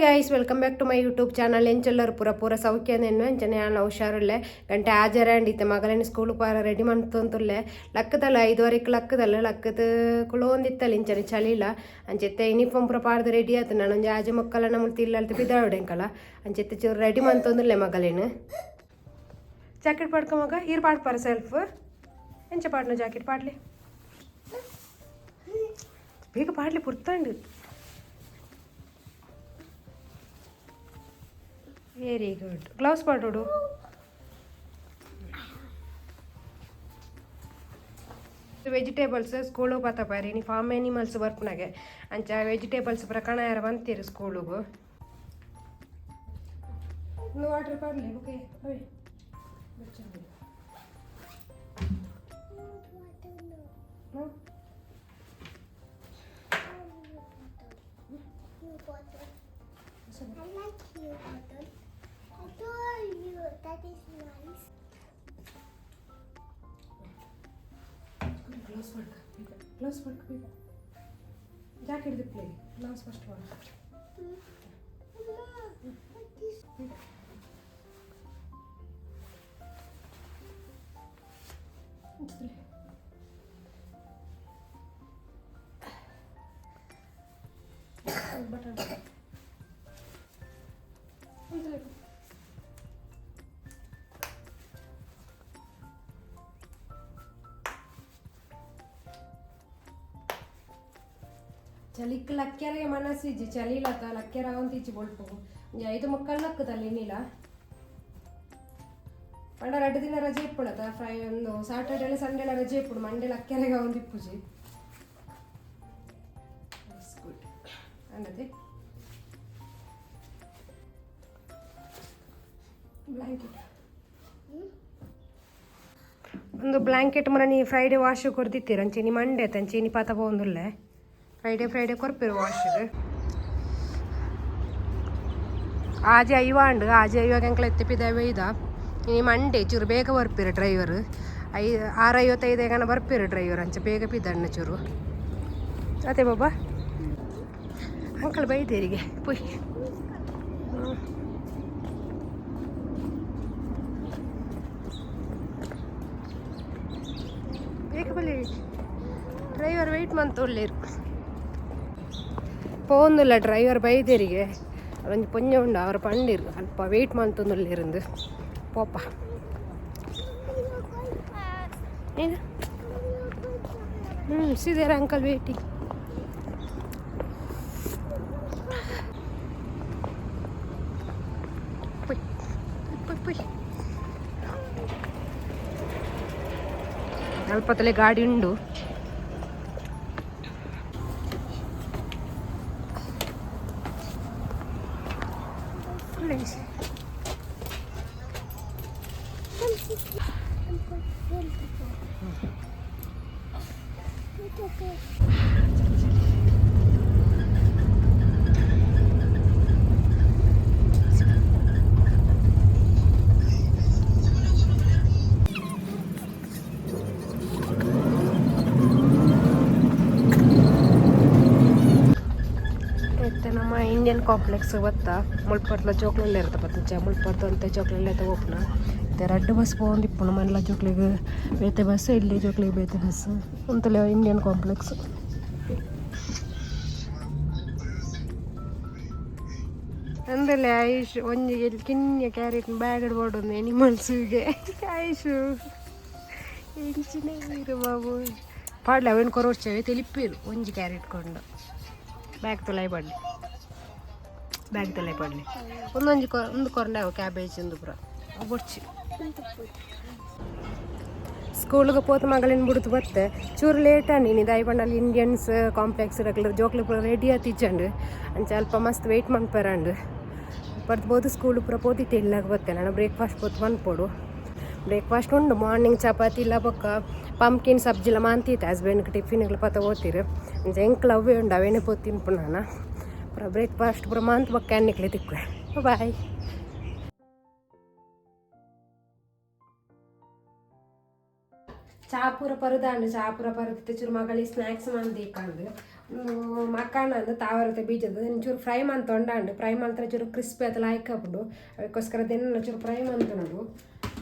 Hi guys welcome back to my YouTube channel ಎಂಚೆಲ್ಲರೂ ಪೂರ ಸೌಖ್ಯನೇನು ಎಂಚನೆ ನಾನು ಹುಷಾರಲ್ಲೇ ಗಂಟೆ ಹಾಜರಂಡಿತ್ತೆ ಮಗಳೇನು ಸ್ಕೂಲ್ ಪಾರ ರೆಡಿ ಮಾಡ್ತಂತುಲ್ಲೆ ಲಕ್ಕದಲ್ಲ 5:15 ಲಕ್ಕದ ಕುಳೊಂದಿತ್ತಲ್ಲ ಇಂಚನೆ ಚಳಿಲ್ಲ ಅಂಚೆತ್ತೆ ಯೂನಿಫಾರ್ಮ್ ಪೂರ ಪಾಡ್ದು ರೆಡಿ ಆಯ್ತು ನಾನು ಒಂದು ಆಜೆ ಮಕ್ಕಳ ನಮ್ಮ ತಿಲ್ಲಲ್ತ ಬಿದ್ದಾವಡೆಂಕಲ್ಲ ಅಂಚೆತ್ತೆ ಚೂರು ರೆಡಿ ಮಾಡ್ತಂದುಲ್ಲೆ ಮಗಳೇನು ಜಾಕೆಟ್ ಪಾಡ್ಕ ಮಗ ಈರು ಪಾಡ್ಪಾರ ಸೆಲ್ಫ್ ಎಂಚ ಪಾಡ್ನ ಜಾಕೆಟ್ ಪಾಡ್ಲಿ ಬೇಗ ಪಾಡ್ಲಿ ಪುರ್ತಂಡು ವೆರಿ ಗುಡ್ ಗ್ಲೌಸ್ ಪಾಡೋಡು ವೆಜಿಟೇಬಲ್ಸ್ ಸ್ಕೂಲು ಪಾತಪಾರಿ ನೀ ಫಾರ್ಮ್ ಎನಿಮಲ್ಸ್ ಬರ್ಪನಾಗೆ ಅಂಚ ವೆಜಿಟೇಬಲ್ಸ್ ಪ್ರಕರಣ ಯಾರು ಬಂತೀರಿ ಸ್ಕೂಲಿಗೂ ವಾಟರ್ ಪಾಡ್ಲಿ okay I like you, bottle. I told you that is nice. Gloves work. Gloves work. Jacket the play. Gloves first one. What is button. చలికి లక్కెర మనసు ఇచ్చి చలిలక లక్కెర అవంతి ఇచ్చి బొల్పు 5 ಮಕ್ಕಳು ಲಕ್ಕದಲ್ಲಿ ಏನಿಲ್ಲ ಪಂಡ 2 ದಿನ ರಜೆ ಇಪ್ಪುಳತ ಫ್ರೈ ಒಂದು ಸಾಟರ್ಡೆ ಎಲ್ಲ ಸಂಡೇ ಎಲ್ಲ ರಜೆ ಇಪ್ಪುಡು ಮಂಡೇ ಲಕ್ಕೆರೆಗೆ ಒಂದು ಇಪ್ಪುಜಿ ಗುಡ್ ಅನ್ನದೆ ಬ್ಲಾಂಕೆಟ್ ಒಂದು ಬ್ಲಾಂಕೆಟ್ ಮರ ನೀ ಫ್ರೈಡೆ ವಾಶ್ ಕೊಡ್ದಿತ್ತೀರ ಅಂಚೆ ಮಂಡೇ ತಂಚೆ ಪಾತ പോകുന്നില്ലേ ഫ്രൈഡേ കുറപ്പേര് വാഷ് ആജെ അയ്യുണ്ട് ആജെ അയ്യുവാക്ക് ഞങ്ങൾ എത്തിപ്പിതാവേ ഇതാ ഇനി ಮಂಡೇ ಚೂರು ಬೇಗ ಬರ್ಪೇರು ಡ್ರೈವರ್ 6:55 ಬರ್ಪೇರು ಡ್ರೈವರ್ ಅಂಚೆ ಬೇಗ ಪಿದ್ದಣ್ಣ ಚೂರು ಅದೇ ಬಾಬಾ ಅಂಕಲ್ ಬೈದೇರಿಗೆ ಪುಯ್ ಬೇಗ ಬಲ್ಲಿ ಡ್ರೈವರ್ ವೆಯ್ಟ್ ಮಾಡ್ತಾ ಒಳ್ಳೆರು പോകുന്നില്ല ಡ್ರೈವರ್ ಬೈದೇರಿಗೆ ಒಂದು ಪೊಂಜ ಉಂಡು ಅವ್ರ ಪಂಡಿರು ಅಲ್ಪ ವೆಯ್ಟ್ ಮಾಡ್ತೊಂದುಳ್ಳಿருந்து ಪೋಪ ಏನು ಸಿದೇರ ಅಂಕಲ್ ವೇಟಿಂಗ್ ಅಲ್ಪತ್ತಲೆ ಗಾಡಿ ಉಂಡು ನಮ್ಮ ಇಂಡಿಯನ್ ಕಾಂಪ್ಲೆಕ್ಸ್ ಗೊತ್ತಾ ಮುಳ್ಪಟ್ಲ ಚೋಕ್ಲೆಲ್ಲ ಇರುತ್ತೆ ಪತ್ತಂಚ ಮುಳ್ಪಟ್ಟು ಅಂತ ಚೋಕ್ಲೆಲ್ಲ ತಗೋಪನ ಮತ್ತೆ 2 ಬಸ್ പോകുന്നു ഇപ്പോൾ മല്ല ചോക്ലിക്ക് ಬೇತೆ ಬಸ್ ಇಲ್ಲಿ ചോക്ലിക്ക് ಬೇತೆ ಬಸ್ ಅಂತಲೇ ಇಂಡಿಯನ್ ಕಾಂಪ್ಲೆಕ್ಸ್ ಅಂದಲೇ ಆಯುಷ್ ಒಂಜಿ ಕಿನ್ಯ ಕ್ಯಾರೆಟ್ ಬ್ಯಾಗ್ ಇಡ್ಬೋಡು ಎನಿಮಲ್ಸ್ಗೆ ಆಯುಷು ಎಂಚಿನೇ ಇರು ಬಾಬು ಪಾಡ್ಲಿ ಅವೇನು ಕೊರೋಡ್ಚೇವೆ ತಿಳಿಪ್ಪಿರು ಒಂಜಿ ಕ್ಯಾರೆಟ್ ಕೊಂಡು ಬ್ಯಾಗ್ ತೊಲೈ ಪಡ್ಲಿ ಒಂದು ಕೊರಂಡೆ ಕ್ಯಾಬೇಜ್ ಒಂದು ಪುರ ಬೊಡ್ಚಿ ಸ್ಕೂಲ್ಗೆ ಪೋತ ಮಗಳಿನ ಬಿಡ್ತು ಬತ್ತೆ ಚೂರು ಲೇಟ್ ನೀನು ದಾಯಿಪಂಡಲ್ಲಿ ಇಂಡಿಯನ್ಸ್ ಕಾಂಪ್ಲೆಕ್ಸ್ ಜೋಕ್ಲಿ ಪೂರ ರೆಡಿ ಆತಿಚ್ಚಂಡು ಅಂಚೆ ಅಲ್ಪ ಮಸ್ತ್ ವೆಯ್ಟ್ ಮಾಡ್ಪರಂಡು ಬರ್ಬೋದು ಸ್ಕೂಲ್ ಪೂರ ಪೋತಿತ್ತೆ ಇಲ್ಲಾಗ ಬತ್ತೆ ನಾನು ಬ್ರೇಕ್ಫಾಸ್ಟ್ ಪೋತ್ ಬಂದ್ಪೋಡು ಬ್ರೇಕ್ಫಾಸ್ಟ್ ಉಂಡು ಮಾರ್ನಿಂಗ್ ಚಪಾತಿ ಇಲ್ಲ ಬೊಕ್ಕ ಪಂಪ್ಕಿನ್ ಸಬ್ಜಿಲ ಮಾಂತಿತ್ತೆ ಹಸ್ಬೆಂಡ್ಗೆ ಟಿಫಿನ್ಗಳು ಪತ ಓದ್ತಿರು ಅಂಚೆ ಎಂಕ್ಲು ಅವೇ ಉಂಡು ಅವೇನೇ ಪೋತ್ ತಿನ್ಪು ನಾನು ಪೂರ ಬ್ರೇಕ್ಫಾಸ್ಟ್ ಪೂರ ಮಾಂತ್ ಬೊಕ್ಕ ಎಣ್ಣೆಕ್ಲೆ ತಿಕ್ಕುವೆ ಬಾಯ್ ಚಾಪುರ ಪರದಾಂಡು ಚಾಪುರ ಪರದಿತ್ತೆ ಚೂರು ಮಗಳಿಗೆ ಸ್ನ್ಯಾಕ್ಸ್ ಮಂದಿಕ್ಕಂಡು ಮಕ್ಕಂಡು ತಾವರತೆ ಬೀಜದ ಚೂರು ಫ್ರೈ ಮಂತೊಂಡಾಂಡು ಫ್ರೈ ಮಂತ್ರ ಚೂರು ಕ್ರಿಸ್ಪಿ ಅದ ಲಾಯ್ಕಪ್ಪುಡು ಅದಕ್ಕೋಸ್ಕರ ದಿನ ಚೂರು ಫ್ರೈ ಮಂತನೋಡು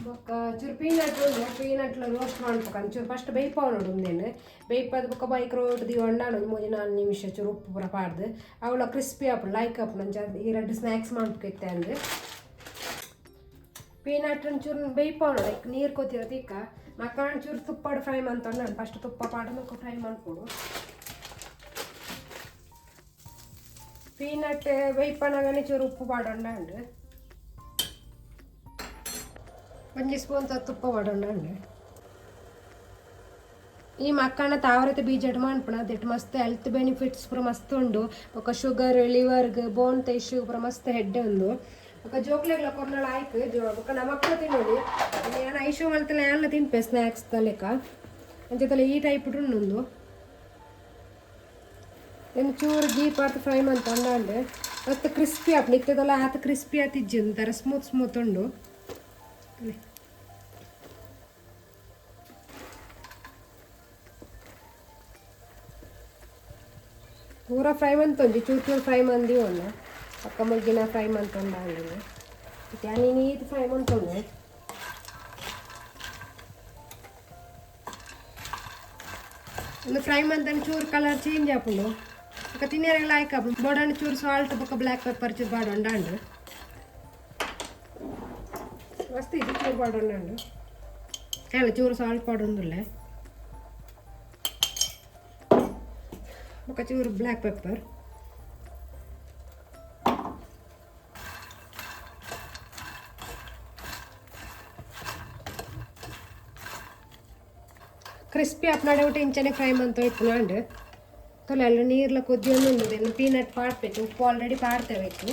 ಬೊಕ್ಕ ಚೂರು ಪೀನಟ್ಲು ರೋಸ್ಟ್ ಮಾಡ್ಬೇಕಂದು ಚೂರು ಫಸ್ಟ್ ಬೇಯ್ಪವ್ ನೋಡು ಒಂದೇನು ಬೇಯ್ಪದ ಬೊಕ್ಕ ಬೈಕ್ ರೋಡ್ ದಿ ಒಂಡಾಡು 3-4 ನಿಮಿಷ ಚೂರು ಉಪ್ಪು ಪೂರ ಪಾಡ್ದು ಅವಳ ಕ್ರಿಸ್ಪಿ ಅಪ್ಪು ಲಾಯ್ಕಪ್ಪು ನಂಚ ಈ 2 ಸ್ನ್ಯಾಕ್ಸ್ ಮಾಡ್ಬೇಕಿತ್ತೆ ಅಂದು ಪೀನಟ್ ಚೂರು ಬೇಯ್ಪವ್ ನೋಡು ನೀರು ಕೊತ್ತಿರೋದು ಈಗ ಮಕ್ಕಳು ಚೂರು ತುಪ್ಪಾಡು ಫ್ರೈ ಮಾಡ್ತಾನೆ ನಾನು ಫಸ್ಟ್ ತುಪ್ಪ ಪಾಡು ಮಕ್ಕ ಫ್ರೈ ಮಾಡ್ಕೊಡು ಪೀನಟ್ ಬೇಯ್ಪನಾಗನೇ ಚೂರು ಉಪ್ಪು ಪಾಡೊಂಡು 1 ಸ್ಪೂನ್ ತುಪ್ಪ ಪಾಡೊಂಡು ಈ ಮಕ್ಕಳನ್ನ ತಾವರತೆ ಬೀಜ ಮಾಡ್ಪಣ ಅದೆಟ್ಟು ಮಸ್ತ್ ಹೆಲ್ತ್ ಬೆನಿಫಿಟ್ಸ್ ಪೂರ ಮಸ್ತ್ ಉಂಡು ఒక ಶುಗರ್ ಲಿವರ್ಗೆ ಬೋನ್ ಇಶ್ಯೂ ಪೂರ ಮಸ್ತ್ ಹೆಡ್ ಉಂಡು ఒక ಜೋಕ್ಲೆಗ್ಲ ಕೊರ್ನಾಳ ಆಯ್ತು ఒక ನಮ್ಮ ಮಕ್ಕಳು ತಿನ್ನೋಡಿ ನಾನು ಐಶೋ ಮಲ್ತಲ್ಲ ಎಲ್ಲ ತಿನ್ಪೆ ಸ್ನ್ಯಾಕ್ಸ್ ತಲೆಕ ಅಂಚೆತಲ್ಲ ಈ ಟೈಪ್ ಉಂಡು ಏನು ಚೂರು ಗೀ ಪಾರ್ತ್ ಫ್ರೈ ಮಂತೊಂಡು ಮತ್ತು ಕ್ರಿಸ್ಪಿ ಆಪ್ ನಿತ್ಯದಲ್ಲ ಆತ ಕ್ರಿಸ್ಪಿ ಆತಿಜ್ಜಿ ಒಂಥರ ಸ್ಮೂತ್ ಉಂಡು ಪೂರ ಫ್ರೈ ಮಂತೊಂಜಿ ಚೂರು ಫ್ರೈ ಮಂದಿ ಒನ್ನ ಪಕ್ಕ ಮುಗ್ಗಿನ ಫ್ರೈ ಮಂತೊಂಡು ನೀನು ಇದು ಫ್ರೈ ಮಂತೊಂಡು ಒಂದು ಫ್ರೈ ಮಂತಂದು ಚೂರು ಕಲರ್ ಚೇಂಜ್ ಆಪುಂಡು ఒక ತಿನ್ನೋರಿಗೆ ಲೈಕ್ ಆಪು ಬೋಡಂಡು ಚೂರು ಸಾಲ್ಟ್ ಬೊಕ್ಕ ಬ್ಲ್ಯಾಕ್ ಪೆಪ್ಪರ್ ಚೂರು ಬಾಡೊಂಡಾಂಡು ಮಸ್ತ್ ಇದು ಚೂರು ಬಾಡೊಂಡಾಂಡು ಅಲ್ಲ ಚೂರು ಸಾಲ್ಟ್ ಪಾಡೊಂದುಲ್ಲೆ ಬೊಕ್ಕ ಚೂರು ಬ್ಲ್ಯಾಕ್ ಪೆಪ್ಪರ್ ಕ್ರಿಸ್ಪಿ ಅಪ್ನಾಡೆ ಊಟ ಇಂಚನೆ ಫ್ರೈ ಮಂತ ಇಪ್ಪುನಾಂಡು ತೊಲೆ ಅಲ್ಲ ನೀರ್ಲ ಕೊದ್ದಿ ಒಂದು ಪೀನಟ್ ಪಾಡ್ಬೇಕು ಉಪ್ಪು ಆಲ್ರೆಡಿ ಪಾಡ್ತೇಬೇಕು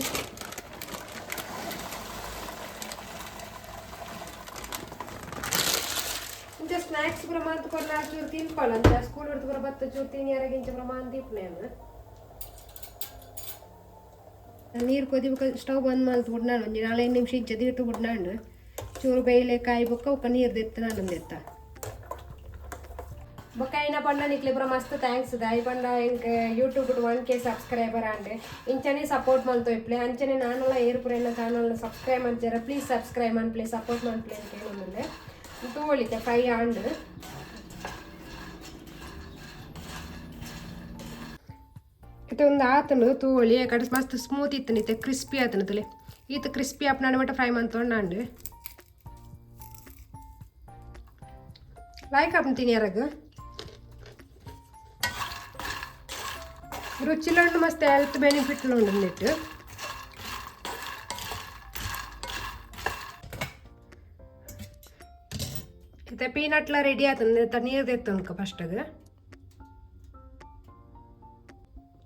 ಇಂಚ ಸ್ನ್ಯಾಕ್ಸ್ ಪೂರ ಮಂತ್ ಕೊಡ್ಲ ಚೂರು ತಿನ್ಕೊಳ್ಳ ಸ್ಕೂಲ್ ಹೊಡ್ದು ಪೂರ ಬತ್ತ ಚೂರು ತಿನ್ನಿಯರಾಗ ಇಂಚ ಪೂರ ಮಂತ್ ಇಪ್ಪನೇನು ನೀರು ಕೊದಿಬೇಕು ಸ್ಟವ್ ಬಂದ್ ಮಲ್ತು ಬಿಡ್ನಾನು ಒಂದು 4-5 ನಿಮಿಷ ಇಂಚದ ಇಟ್ಟು ಬಿಡ್ನಾಂಡು ಚೂರು ಬೇಯ್ಲೆ ಕಾಯಿ ಬೊಕ್ಕ ಒಕ್ಕ ನೀರು ದೆತ್ತ ನಾನು ದೆತ್ತ ಬೊಕ್ಕ ಐನ ಪಂಡ ನಿಕ್ಲೆ ಪೂರ ಮಸ್ತ್ ಥ್ಯಾಂಕ್ಸ್ ದಾಯಿ ಪಂಡ ಇಂಕ ಯೂಟ್ಯೂಬ್ 1K ಸಬ್ಸ್ಕ್ರೈಬರ್ ಅಂಡೆ ಇಂಚನೆ ಸಪೋರ್ಟ್ ಮಲ್ತು ಇಪ್ಲೆ ಅಂಚನೆ ನಾನೆಲ್ಲ ಏರ್ಪುರ ಎಲ್ಲ ಚಾನಲ್ನ ಸಬ್ಸ್ಕ್ರೈಬ್ ಮಾಡ್ತಾರೆ ಪ್ಲೀಸ್ ಸಬ್ಸ್ಕ್ರೈಬ್ ಮಾಡ್ಪ್ಲೆ ಸಪೋರ್ಟ್ ಮಾಡ್ಪ್ಲೆ ಅಂತ ಹೇಳೋದಿಲ್ಲ ತೋಳಿತೆ ಫ್ರೈ ಆಂಡು ಇದು ಒಂದು ಆತನು ತೋಳಿ ಆ ಕಡೆ ಮಸ್ತ್ ಸ್ಮೂತ್ ಇತ್ತು ನಿತ್ತೆ ಕ್ರಿಸ್ಪಿ ಆತನ ತಲೆ ಈತ ಕ್ರಿಸ್ಪಿ ಅಪ್ ನಡು ಮಟ್ಟ ಫ್ರೈ ಮಾಡ್ತೊಂಡು ಲೈಕ್ ಆಪ್ತೀನಿ ಯಾರಾಗ ರುಚಿಲಂಡು ಮಸ್ತ್ ಹೆಲ್ತ್ ಬೆನಿಫಿಟ್ ಉಂಡು ನೆಟ್ಟು ಮತ್ತೆ ಪೀನಟ್ಲ ರೆಡಿ ಆತಂದು ನೀರು ತೆತ್ತನ್ಕ ಫಸ್ಟಾಗ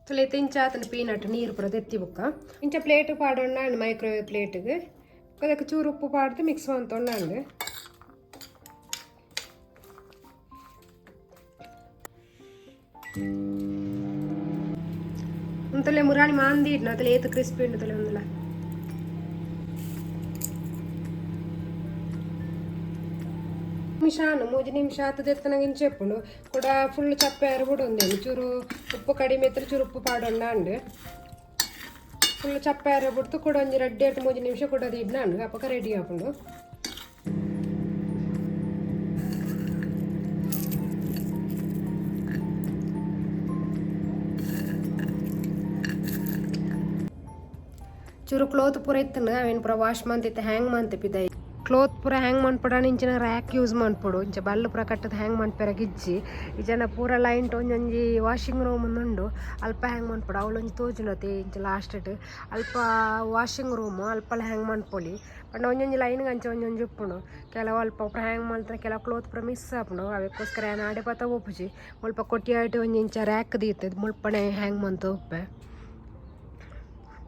ತುಲೆ ಇಂಚ ಆತನ ಪೀನಟ್ ನೀರು ಪೂರ ತೆತ್ತಿ ಬುಕ್ಕ ಇಂಚ ಪ್ಲೇಟ್ ಪಾಡೊಂಡು ಮೈಕ್ರೋವೇವ್ ಪ್ಲೇಟ್ಗೆ ಅದಕ್ಕೆ ಚೂರು ಉಪ್ಪು ಪಾಡ್ದು ಮಿಕ್ಸ್ ಮಾಡ್ತೊಂಡು ಅಂತಲೇ ಮುರಾಣಿ ಮಾಂದಿ ಇಡ್ನ ಅತಲೆ ಏತು ಕ್ರಿಸ್ಪಿ ಉಂಡು ತಲೆ ಒಂದಲ್ಲ ನಿಮಿಷಾನು 3 ನಿಮಿಷ ಆತದ ಎತ್ತನಾಗ ಇಂಚೆ ಎಪ್ಪುಂಡು ಕೂಡ ಫುಲ್ ಚಪ್ಪೆ ಅರಬಿಡು ಒಂದೇನು ಚೂರು ಉಪ್ಪು ಕಡಿಮೆ ಎತ್ತರ ಚೂರು ಉಪ್ಪು ಪಾಡೊಂಡು ಫುಲ್ ಚಪ್ಪೆ ಅರಬಿಡ್ತು ಕೂಡ ಒಂದು 2-3 ನಿಮಿಷ ಕೂಡ ಅದು ಇಡ್ನಾಂಡು ಅಪ್ಪಕ್ಕ ರೆಡಿ ಆಪುಂಡು ಚೂರು ಕ್ಲೋತ್ ಪೂರ ಇತ್ತನ ಅವೇನು ಪೂರ ವಾಶ್ ಮಾಡ್ತಿತ್ತೆ ಹ್ಯಾಂಗ್ ಮಾಡ್ತಿಪ್ಪಿದ್ದ ಕ್ಲೋತ್ ಪೂರ ಹ್ಯಾಂಗ್ ಮಾಡ್ಪಡ ಇಂಚಿನ ರ್ಯಾಕ್ ಯೂಸ್ ಮಾಡ್ಪಡು ಇಂಚ ಬಲ್ಲು ಪೂರ ಕಟ್ಟದ ಹ್ಯಾಂಗ್ ಮಾಡ್ಪೆರ ಗಿಜ್ಜಿ ಈ ಜನ ಪೂರ ಲೈಂಟ್ ಒಂಜೊಂಜಿ ವಾಷಿಂಗ್ ರೂಮ್ ಉಂಡು ಅಲ್ಪ ಹ್ಯಾಂಗ್ ಮಾಡ್ಪಡು ಅವಳೊಂಜಿ ತೋಜುನತೆ ಇಂಚ ಲಾಸ್ಟ್ ಅಲ್ಪ ವಾಷಿಂಗ್ ರೂಮು ಅಲ್ಪಲ್ಲ ಹ್ಯಾಂಗ್ ಮಾಡ್ಪೊಲಿ ಪಂಡ ಒಂಜೊಂಜಿ ಲೈನ್ಗೆ ಅಂಚ ಒಂಜೊಂಜಿ ಉಪ್ಪುಂಡು ಕೆಲವು ಅಲ್ಪ ಪೂರ ಹ್ಯಾಂಗ್ ಮಾಡ್ತಾರೆ ಕೆಲವು ಕ್ಲೋತ್ ಪೂರ ಮಿಸ್ ಆಪುಂಡು ಅವಕ್ಕೋಸ್ಕರ ಏನು ಆಡೆ ಪತ್ತ ಒಪ್ಪುಜಿ ಮುಲ್ಪ ಕೊಟ್ಟಿಯಾಟಿ ಒಂಜಿ ಇಂಚ ರ್ಯಾಕ್ ದೀರ್ತದೆ ಮುಲ್ಪನೆ ಹ್ಯಾಂಗ್ ಮಾಡ್ತಾ ಉಪ್ಪೆ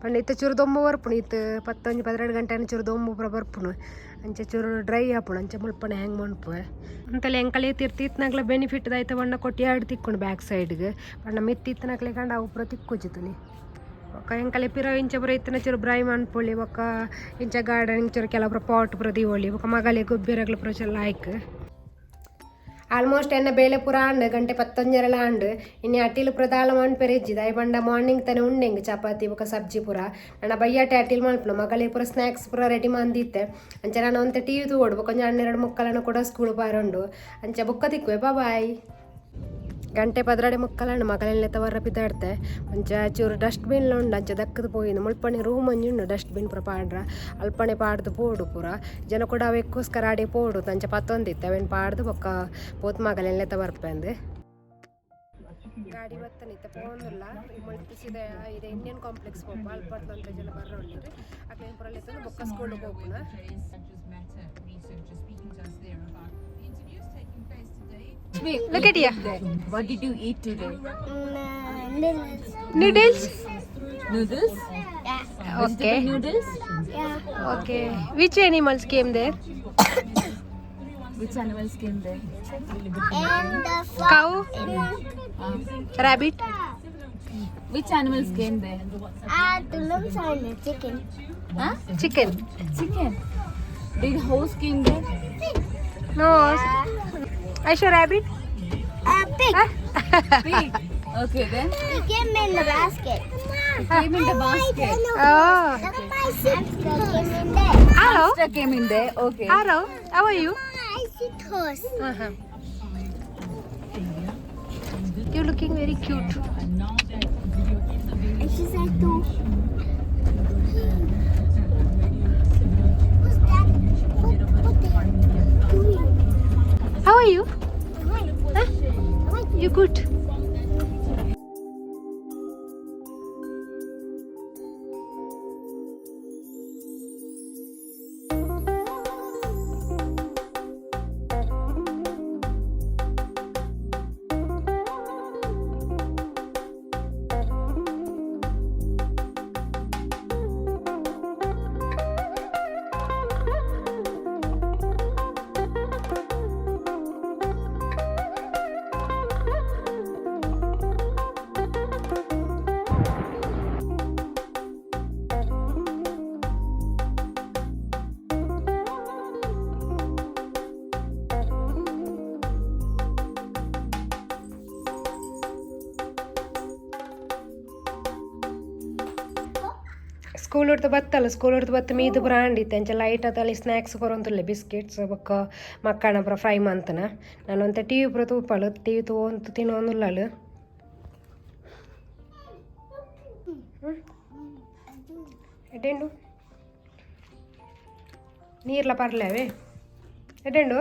ಪಂಡ ಇತ್ತ ಚೂರು ದೊಂಬ ಬರ್ಪುಣು ಇತ್ತು 11-12 ಗಂಟೆ ಚೂರು ದೊಂಬು ಪೂರ ಬರ್ಪುಣು ಅಂಚೆ ಚೂರು ಡ್ರೈ ಆಪುಣು ಅಂಚೆ ಮುಲ್ಪನೆ ಹ್ಯಾಂಗ್ ಮಾಡ್ಪುವೆ ಅಂತಲ್ಲಿ ಎಂಕಲೆ ತಿರ್ತಿತ್ನಾಗ್ಲ ಬೆನಿಫಿಟ್ ಆಯ್ತು ಬಣ್ಣ ಕೊಟ್ಟು 2 ತಿಕ್ಕೊಂಡು ಬ್ಯಾಕ್ ಸೈಡ್ಗೆ ಬಣ್ಣ ಮಿತ್ತಿತ್ತನಾಗ್ಲೆ ಕಂಡು ಅವು ಪೂರ ತಿಕ್ಕೋಜಿತಲಿ ಒಕ್ಕ ಎಂಕಲೆ ಪಿರ ಇಂಚ ಪೂರ ಇತ್ತನ ಚೂರು ಬ್ರೈ ಮಾಡ್ಪೊಳ್ಳಿ ಒಕ್ಕ ಇಂಚ ಗಾರ್ಡನ್ ಚೂರು ಕೆಲವು ಪಾಟ್ ಪೂರ ದಿವೊಳ್ಳಿ ಒಕ್ಕ ಮಗಲೆ ಗೊಬ್ಬೆರಗ್ಲ ಪೂರ ಚಲ್ಲ ಆಯ್ಕೆ ಆಲ್ಮೋಸ್ಟ್ ಎನ್ನ ಬೇಳೆ ಪುರ ಅಂಡು ಗಂಟೆ 11 ಅಂಡು ಇನ್ನು ಅಟ್ಟಿಲ್ ಪುರ ದಾಲ ಮನ್ಪೆರೆ ಇಜ್ಜಿ ದಾಯಿ ಬಂಡ ಮಾರ್ನಿಂಗ್ ತಾನೆ ಉಂಡೆಂಗ್ ಚಪಾತಿ ಬೊಕ ಸಬ್ಜಿ ಪುರ ನನ್ನ ಬಯ್ಯಾಟೆ ಅಟ್ಟಿಲ್ ಮಲ್ಪುನ ಮಗಳೇ ಪುರ ಸ್ನ್ಯಾಕ್ಸ್ ಪುರ ರೆಡಿ ಮಂದಿತ್ತೆ ಅಂಚೆ ನಾನು ಒಂತೆ ಟಿವಿ ತೂಡು ಬೊಕ 12 ಮುಕ್ಕಲನ್ನು ಕೂಡ ಸ್ಕೂಲ್ ಬಾರಂಡು ಅಂಚೆ ಬೊಕ್ಕ ತಿಕ್ಕುವೆ ಬಾಯ್ ಗಂಟೆ 11 ಮುಕ್ಕಲನ್ನು ಮಗಲೆಲ್ಲ ತವರ ಬಿದ್ದಾಡ್ತೆ ಅಂಚ ಚೂರು ಡಸ್ಟ್ಬಿನ್ ಉಂಡು ಅಂಚೆ ದಕ್ಕದು ಪೋಯಿನ ಮುಳ್ಪಣಿ ರೂಮ್ ಉಂಡು ಡಸ್ಟ್ಬಿನ್ ಪುರ ಪಾಡ್ರ ಅಲ್ಪಣೆ ಪಾಡ್ದು ಪೋಡು ಪುರ ಜನ ಕೂಡ ಅವೆಕ್ಕೋಸ್ಕರ ಆಡಿ ಪೋಡು ಅಂಚೆ ಪತ್ತೊಂದಿತ್ತೆ ಅವೇನು ಪಾಡ್ದು ಬೊಕ್ಕ ಪೋತ್ ಮಗಲೆಲ್ಲ ತವರ್ಪೆ ಅಂದೆ ಗಾಡಿ ಬತ್ತನಿತ್ತೆ ಪೋಂದಿಲ್ಲ ಮುಳ್ಪಿಸಿದ ಇದೆ ಇಂಡಿಯನ್ ಕಾಂಪ್ಲೆಕ್ಸ್ ಹೋಗ್ಬ ಅಲ್ಪಡ್ದು ಅಂತ ಜನ ಬರ್ರೊಳ್ಳಿರಿ ಅಕ್ಲೇನು ಪುರ ಲೆತ್ತಂದು ಬೊಕ್ಕ ಸ್ಕೂಲಿಗೆ ಹೋಗ್ಬುನ Look at here. What did you eat today? Noodles. Noodles? Yeah. Okay. Noodles? Yeah. Okay. Which animals came there? Which animals came there? And the frog. Cow, rabbit. Which animals came there? Tulums and chicken. Huh? Chicken. Chicken. Did horse came there? No. I saw rabbit. Pig. Pig. Okay then. He came in the basket. It came in the basket. Oh. My sister came in there. Hello. Hamster came in there. Okay. Hello. How are you? I see horse. Uh-huh. You're looking very cute. And she said too. Who's that? What they doing? How are you? Huh? You good? School ಹೊಡ್ತು ಬತ್ತಲ್ಲ school ಹೊಡ್ತು ಬತ್ತ ಮೀದು brand ಅಂಚೆ light ಅದಲ್ಲಿ snacks ಕೊರೊಂದುಲ್ಲೆ biscuits ಬೊಕ್ಕ ಮಕ್ಕಳ ಪುರ ಫ್ರೈ ಮಂತನ ನಾನು ಒಂತೆ ಟಿವಿ ಪುರ ತೂಪಳು ಟಿವಿ ತೂಂತು ತಿನ್ನೋನುಲ್ಲಳು ಎಡ್ಡೆಂಡು ನೀರ್ಲ ಪರ್ಲೇವೆ ಎಡ್ಡೆಂಡು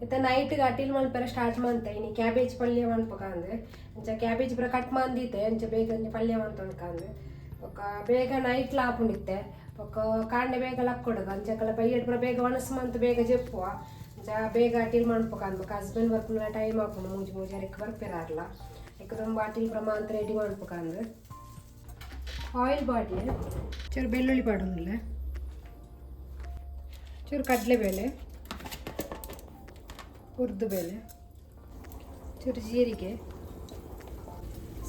ಇತ್ತ ನೈಟ್ಗೆ ಅಟಿಲ್ ಮಲ್ಪರ ಸ್ಟಾರ್ಟ್ ಮಾಡ್ತೆ ಇನ್ನು ಕ್ಯಾಬೇಜ್ ಪಲ್ಯ ಮನ್ಪಕಂದ್ರೆ ಅಂಚ ಕ್ಯಾಬೇಜ್ ಪುರ ಕಟ್ ಮಂದಿತ್ತೆ ಅಂಚ ಬೇಗ ಪಲ್ಯ ಮಂತಂದ್ಕಂದ್ರೆ ಒಕ್ಕ ಬೇಗ ನೈಟ್ ಲಾಪುಂಡಿತ್ತೆ ಒಕ್ಕ ಕಾಂಡೆ ಬೇಗ ಲಕ್ಕೊಡೋದು ಅಂಚಕಲ ಬೈಯಡ್ ಪುರ ಬೇಗ ಒಣಸು ಮಂತ್ ಬೇಗ ಜಪ್ಪುವ ಅಂಚ ಬೇಗ ಅಟಿಲ್ ಮನ್ಪಕಂದ್ ಬೊಕ್ಕ ಹಸ್ಬೆಂಡ್ ಬರ್ಪುನ ಟೈಮ್ ಹಾಕೊಂಡು ಮೂಜಿ ಅರೆಕ್ ಬರ್ಪಿರಾರ್ಲ ಇಕ್ಕ ತುಂಬ ಅಟಿಲ್ ಪುರ ಮಾತ್ರ ರೆಡಿ ಮನ್ಪಕಂದ್ರೆ ಆಯಿಲ್ ಬಾಟ್ಲಿ ಚೂರು ಬೆಳ್ಳುಳ್ಳಿ ಪಾಡೋದಿಲ್ಲ ಚೂರು ಕಡಲೆಬೇಳೆ ಉರ್ದುಬೇಳೆ ಚೂರು ಜೀರಿಗೆ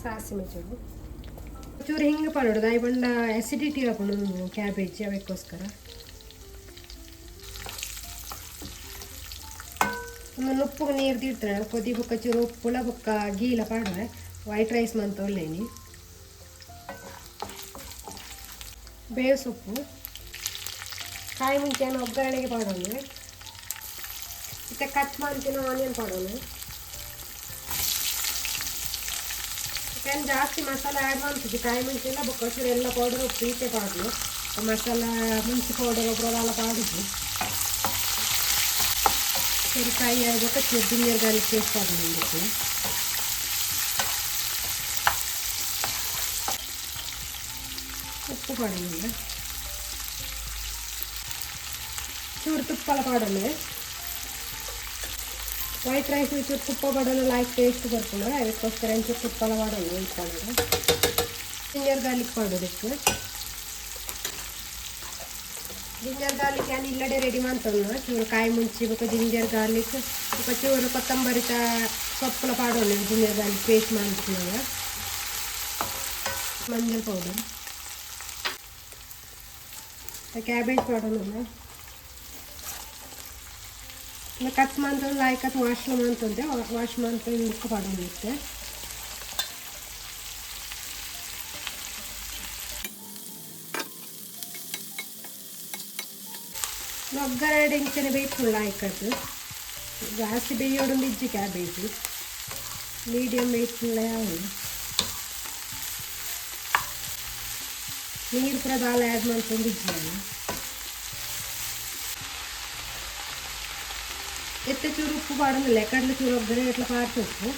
ಸಾಸಿವೆ ಚೂರು ಹಿಂಗೆ ಪಡೋದು ದಾಯಿ ಬಂಡ ಆ್ಯಸಿಡಿಟಿ ಹಾಕೊಂಡು ಕ್ಯಾಬೇಜ್ ಅವಕ್ಕೋಸ್ಕರ ಒಂದು ಉಪ್ಪು ನೀರು ತೀರ್ತಾಳೆ ಕೊದಿ ಬೊಕ್ಕ ಚೂರು ಉಪ್ಪುಳ ಬೊಕ್ಕ ಗೀಲ ಪಾಡ್ರೆ ವೈಟ್ ರೈಸ್ ಮಂತ ಒಳ್ಳೆನಿ ಬೇವು ಸೊಪ್ಪು ಕಾಯಿ ಮುಂಚೆಯನ್ನು ಒಗ್ಗರಣೆಗೆ ಪಾಡೋದು ಮತ್ತೆ ಕಟ್ ಮಾಡ್ತೀನಿ ಆನಿಯನ್ ಪಾಡೋನು ಚಿಕನ್ ಜಾಸ್ತಿ ಮಸಾಲೆ ಆ್ಯಡ್ ಮಾಡ್ತಿದ್ವಿ ಕಾಯಿ ಮುಂಚೆಲ್ಲ ಬೊಕ್ಕಸೂರು ಎಲ್ಲ ಪೌಡರ್ ಉಪ್ಪು ಈಚೆ ಪಾಡ್ಲು ಮಸಾಲ ಮುಂಚೆ ಪೌಡರ್ ಒಬ್ಬರೆಲ್ಲ ಪಾಡಿದ್ವಿ ಸರಿ ಕಾಯಿ ಆಗಬೇಕು ಜಿಂಜರ್ ಗಾರ್ಲಿಕ್ ಪೇಸ್ಟ್ ಪಾಡೋದು ಉಪ್ಪು ಪಾಡೋದಿಲ್ಲ ಚೂರು ತುಪ್ಪಲ ಪಾಡೋಣ ವೈಟ್ ರೈಸ್ ಚೂರು ತುಪ್ಪ ಪಾಡೋಣ ಲೈಕ್ ಟೇಸ್ಟ್ ಬರ್ಕೊಂಡು ಅದಕ್ಕೋಸ್ಕರ ಚೂರು ತುಪ್ಪಲ ಮಾಡೋಣ ಇಟ್ಕೊಳ್ಳೋದು ಜಿಂಜರ್ ಗಾರ್ಲಿಕ್ ಮಾಡೋದಕ್ಕೆ ಜಿಂಜರ್ ಗಾರ್ಲಿಕ್ ಏನು ಇಲ್ಲಡೆ ರೆಡಿ ಮಾಡ್ತಾನ ಚೂರು ಕಾಯಿ ಮುಂಚಿ ಬೇಕು ಜಿಂಜರ್ ಗಾರ್ಲಿಕ್ ಸ್ವಲ್ಪ ಚೂರು ಕೊತ್ತಂಬರಿ ಸೊಪ್ಪುಲ ಪಾಡೋಣ ಜಿಂಜರ್ ಗಾರ್ಲಿಕ್ ಪೇಸ್ಟ್ ಮಾಡ್ತೀವಿ ಮಂಜಲ್ ಪೌಡರ್ ಕ್ಯಾಬೇಜ್ ಮಾಡೋಣ ಕಟ್ ಮಾಡ್ತಾರೆ ಲಾಯ್ಕ್ ಅದು ವಾಶ್ ಮಾಡ್ತಂತೆ ವಾಶ್ ಮಾಡ್ತಾರೆ ಮುಕ್ಕ ಮಾಡೋಣತ್ತೆ ಒಗ್ಗರಣೆ ಇಂಚನೆ ಬೇಯಿಸ್ಕೊಳ್ಳ ಲಾಯ್ಕತ್ತು ಜಾಸ್ತಿ ಬೇಯೋಡೊಂದು ಇಜ್ಜಿ ಕ್ಯಾಬೇಜ್ ಮೀಡಿಯಮ್ ಬೇಯಿಸ್ಕೊಳ್ಳ ಯಾವುದು ನೀರು ಕೂಡ ದಾಲ್ ಆ್ಯಡ್ ಮಾಡ್ಕೊಂಡು ಇಜ್ಜಿ ಎತ್ತೆ ಚೂರು ಉಪ್ಪು ಪಾಡೋದಿಲ್ಲ ಕಡಲೆ ಚೂರು ಒಗ್ಗರಣೆ ಎಟ್ಲ ಪಾಡ್ತು ಉಪ್ಪು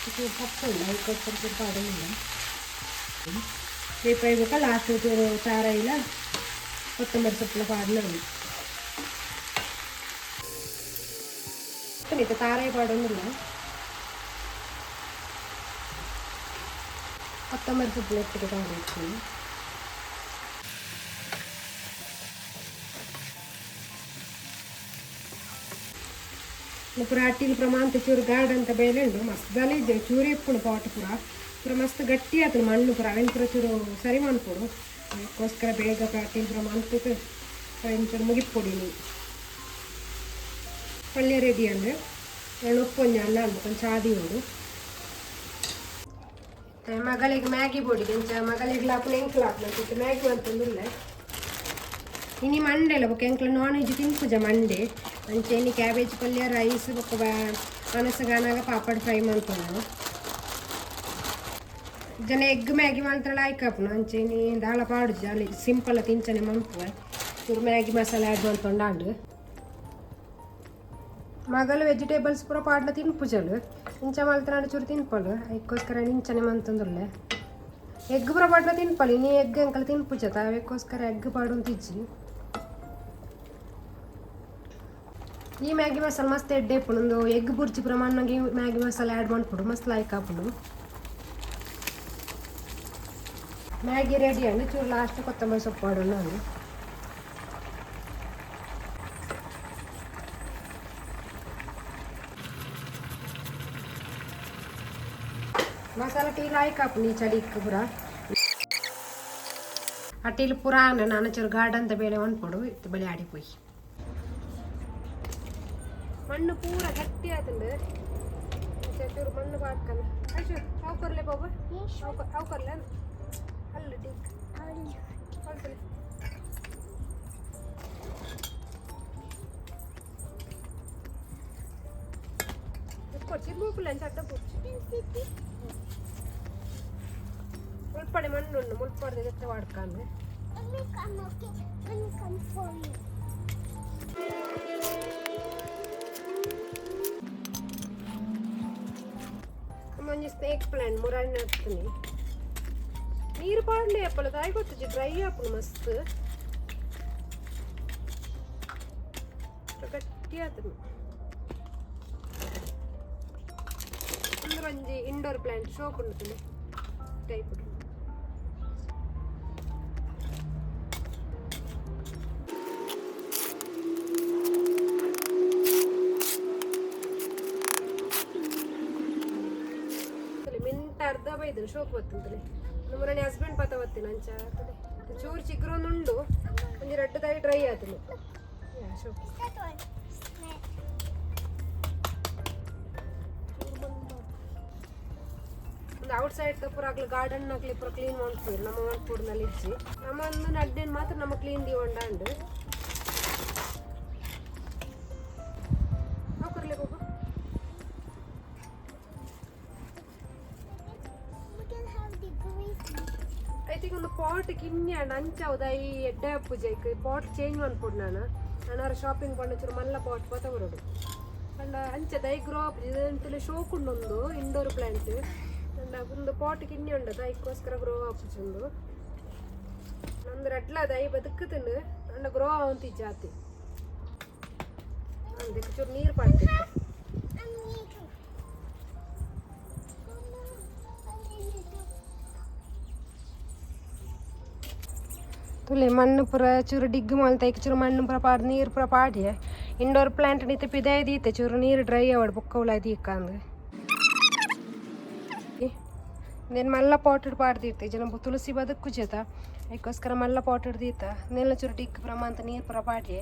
ಚೂರು ತಪ್ಪಿಲ್ಲ ಉಪ್ಪು ಚೂರು ಪಾಡೋದಿಲ್ಲ ರೇಪ ಇವಾಗ ಲಾಸ್ಟ್ ಚೂರು ಖಾರ ಇಲ್ಲ ಕೊತ್ತಂಬರಿ ಸೊಪ್ಪು ಪಾಡಲ ಖಾರ ಪಾಡೋದಿಲ್ಲ ಕೊತ್ತಂಬರಿ ಸೊಪ್ಪು ಎತ್ತಿಗೆ ಪಾಡಿರ್ತೀನಿ ಪೂರ ಅಟ್ಟಿಲು ಪ್ರಮಾಣ ಚೂರು ಗಾರ್ಡ್ ಅಂತ ಬೇಲೆ ಉಂಟು ಮಸ್ತ್ ಗಲೀಜು ಚೂರು ಇಪ್ಪುಡು ಪಾಟ್ ಪೂರ ಮಸ್ತ್ ಗಟ್ಟಿ ಆಯ್ತು ಮಣ್ಣು ಪೂರ ಅವೆನ್ ಪೂರ ಚೂರು ಸರಿ ಮಾಡ್ಕೊಡು ಅದಕ್ಕೋಸ್ಕರ ಬೇಗ ಅಟ್ಟಿಲು ಪ್ರಮಾಣ ಅವೆನ್ ಚೂರು ಮುಗಿಪೊಡಿ ನೀವು ಪಲ್ಯ ರೆಡಿ ಅಂದರೆ ನಾನು ಉಪ್ಪೊಂಜ ಅನ್ನ ಅನ್ಕೊಂಡು ಚಾದಿ ಉಂಡು ಮಗಳಿಗೆ ಮ್ಯಾಗಿ ಬೋಡಿ ಮಗಳಿಗೆ ಲಾಪನ ಎಂಕ್ಲು ಹಾಕ್ಬೇಕು ಮ್ಯಾಗಿ ಅಂತಂದಿಲ್ಲ ಇನಿ ಮಂಡೆಲ್ಲ ಬೊಕ್ಕ ಎಂಕ್ಲು ನಾನ್ ವೆಜ್ ತಿನ್ಪುಜ ಮಂಡೆ ಅಂಚೆನಿ ಕ್ಯಾಬೇಜ್ ಪಲ್ಯ ರೈಸ್ ಬೊಕ್ಕ ಅನಸಗಾನಾಗ ಪಾಪಡ್ ಫ್ರೈ ಮಾಡ್ಕೊಂಡು ಜನ ಎಗ್ ಮ್ಯಾಗಿ ಮಾಡ್ತಾಳೆ ಆಯ್ಕಪ್ಪನು ಅಂಚೆನಿ ದಾಳ ಪಾಡು ಅಲ್ಲಿ ಸಿಂಪಲ್ ತಿಂಚನೆ ಮಂಪುವ ಚೂರು ಮ್ಯಾಗಿ ಮಸಾಲೆ ಆ್ಯಡ್ ಮಾಡ್ಕೊಂಡಾಂಡು ಮಗಳು ವೆಜಿಟೇಬಲ್ಸ್ ಪೂರ ಪಾಡ್ಲ ತಿನ್ಪುಜಲು ಇಂಚ ಮಲ್ತನಾಡು ಚೂರು ತಿನ್ಪಲು ಅದಕ್ಕೋಸ್ಕರ ಇಂಚನೆ ಮಂತಂದುಲ್ಲೆ ಎಗ್ ಪೂರ ಪಾಡ್ಲ ತಿನ್ಪಲು ನೀ ಎಗ್ ಅಂಕಲ್ ತಿನ್ಪುಜತ ಅದಕ್ಕೋಸ್ಕರ ಎಗ್ ಪಾಡು ತಿಜ್ಜಿ ಈ ಮ್ಯಾಗಿ ಮಸಾಲೆ ಮಸ್ತ್ ಎಡ್ಡೆ ಇಪ್ಪುಡು ಒಂದು ಎಗ್ ಬುರ್ಜಿ ಪ್ರಮಾಣವಾಗಿ ಮ್ಯಾಗಿ ಮಸಾಲೆ ಆ್ಯಡ್ ಮಾಡ್ಬಿಡು ಮಸ್ತ್ ಲೈಕ್ ಹಾಪುಡು ಮ್ಯಾಗಿ ರೆಡಿ ಅಂಡು ಚೂರು ಲಾಸ್ಟ್ ಕೊತ್ತಂಬರಿ ಸೊಪ್ಪು ಆಡೋಣ ನಾನು ಮಸಾಲೆ ಟೀ ಲಾಯ್ಕ್ ಹಾಪು ನೀ ಚಳಿಕ್ಕೆ ಪೂರ ಆ ಟೀಲು ಪೂರ ನಾನು ಚೂರು ಗಾರ್ಡ್ ಅಂತ ಬೇಳೆ ಒಂದ್ಕೊಡು ಇತ್ತು ಬಳಿ ಆಡಿಪೋಯಿ ಮಣ್ಣು ಪೂರ ಗಟ್ಟಿ ಆಯ್ತಂಡು ಚೂರು ಮಣ್ಣು ಪಾಡ್ಕಲ್ಲ ಅಯ್ಯೋ ಅವು ಕೊರ್ಲೆ ಬಾಬು ಅವು ಕೊರ್ಲೆ ಅಲ್ಲ ಟೀಕ್ ಹೊಲ್ತಲೆ ಕೊಡ್ಸಿ ಮೂಪುಲ್ಲ ಚಟ್ಟ ಮುಲ್ಪಡೆ ಮಣ್ಣು ಉಂಡು ಮುಲ್ಪಡೆ ಗಟ್ಟ ವಾಡ್ಕಂದು ಮಂಜಿ ಸ್ನೇಕ್ ಪ್ಲಾಂಟ್ ಮುರಾಣಿ ಹಾಕ್ತೀನಿ ನೀರು ಪಾಡ್ಲಿ ಅಪ್ಪಲ್ಲ ತಾಯಿ ಗೊತ್ತಿದ್ದು ಡ್ರೈ ಹಾಪು ಮಸ್ತ್ ಗಟ್ಟಿ ಆಯ್ತು ಅಂದ್ರೆ ಒಂಜಿ ಇಂಡೋರ್ ಪ್ಲಾಂಟ್ ಶೋಕ್ ಉಂಟು ಟೈಪ್ ಅರ್ಧ ಬೈದು ಶೋಕ್ ಬರ್ತಂತಲೆ ನಮ್ಮನೆ ಹಸ್ಬೆಂಡ್ ಪತ ಬತ್ತೀನಿ ಅಂಚ ಚೂರು ಚಿಗ್ರೊಂದು ಉಂಡು ಒಂಜಿ ರೆಡ್ ತಾಯಿ ಡ್ರೈ ಆತನು ಶೋಕ್ ಒಂದು ಔಟ್ ಸೈಡ್ ಪೂರ ಆಗ್ಲಿ ಗಾರ್ಡನ್ ಆಗ್ಲಿ ಪೂರ ಕ್ಲೀನ್ ಮಾಡ್ತೀವಿ ನಮ್ಮ ಮಾಡ್ಕೊಡ್ನಲ್ಲಿ ಇಚ್ಚಿ ನಮ್ಮ ಒಂದು ನಡ್ಡೇನು ಮಾತ್ರ ನಮ್ಮ ಕ್ಲೀನ್ ದಿವಂಡಾಂಡು ಹಾಕೊರ್ಲೆ ಬಾಬು ಐತಿಗೆ ಒಂದು ಪಾಟ್ ಕಿನ್ನೆ ಅಂಚೌದ ಈ ಎಡ್ಡೆ ಪೂಜೆಗೆ ಪಾಟ್ ಚೇಂಜ್ ಮಾಡ್ಕೊಡು ನಾನು ಶಾಪಿಂಗ್ ಪಂಡ ಚೂರು ಮಲ್ಲ ಪಾಟ್ ಪತ ಬರೋಡು ಅಂಡ ಅಂಚದ ಐ ಗ್ರೋ ಅಪ್ ಇದಂತಲೇ ಶೋಕುಂಡೊಂದು ಇಂಡೋರ್ ಪ್ಲಾಂಟ್ ಅಂಡ ಒಂದು ಪಾಟ್ ಕಿನ್ನೆ ಉಂಡದ ಅದಕ್ಕೋಸ್ಕರ ಗ್ರೋ ಆಪುಚುಂದು ನಂದು ರಡ್ಲದ ಐ ಬದುಕುತ್ತಂಡು ಅಂಡ ಗ್ರೋ ಆವಂತಿ ಜಾತಿ ಅದಕ್ಕೆ ಚೂರು ನೀರು ಪಾಡ್ತಿತ್ತು ತುಲೆ ಮಣ್ಣು ಪೂರ ಚೂರು ಡಿಗ್ ಮಾಡ್ತಾ ಚೂರು ಮಣ್ಣು ಪೂರ ಪಾಡ್ ನೀರು ಪೂರ ಪಾಡಿ ಇಂಡೋರ್ ಪ್ಲಾಂಟ್ ನಿಂತ ಪಿದಾಯ ದೀತೆ ಚೂರು ನೀರು ಡ್ರೈ ಆವಡ್ ಬೊಕ್ಕ ದೀಕಂದು నేను మళ్ళీ పాటెడ్ పాడుతీర్తే జనం తులసి బతుకు చేత ಅದಕ್ಕೋಸ್ಕರ ಮಲ್ಲ ಪಾಟ್ ಹಿಡ್ದೀತ ನೆಲ್ಲ ಚೂರು ಡಿಕ್ ಪ್ರಮಾಂತ ನೀರು ಪುರ ಪಾಟ್ಯೆ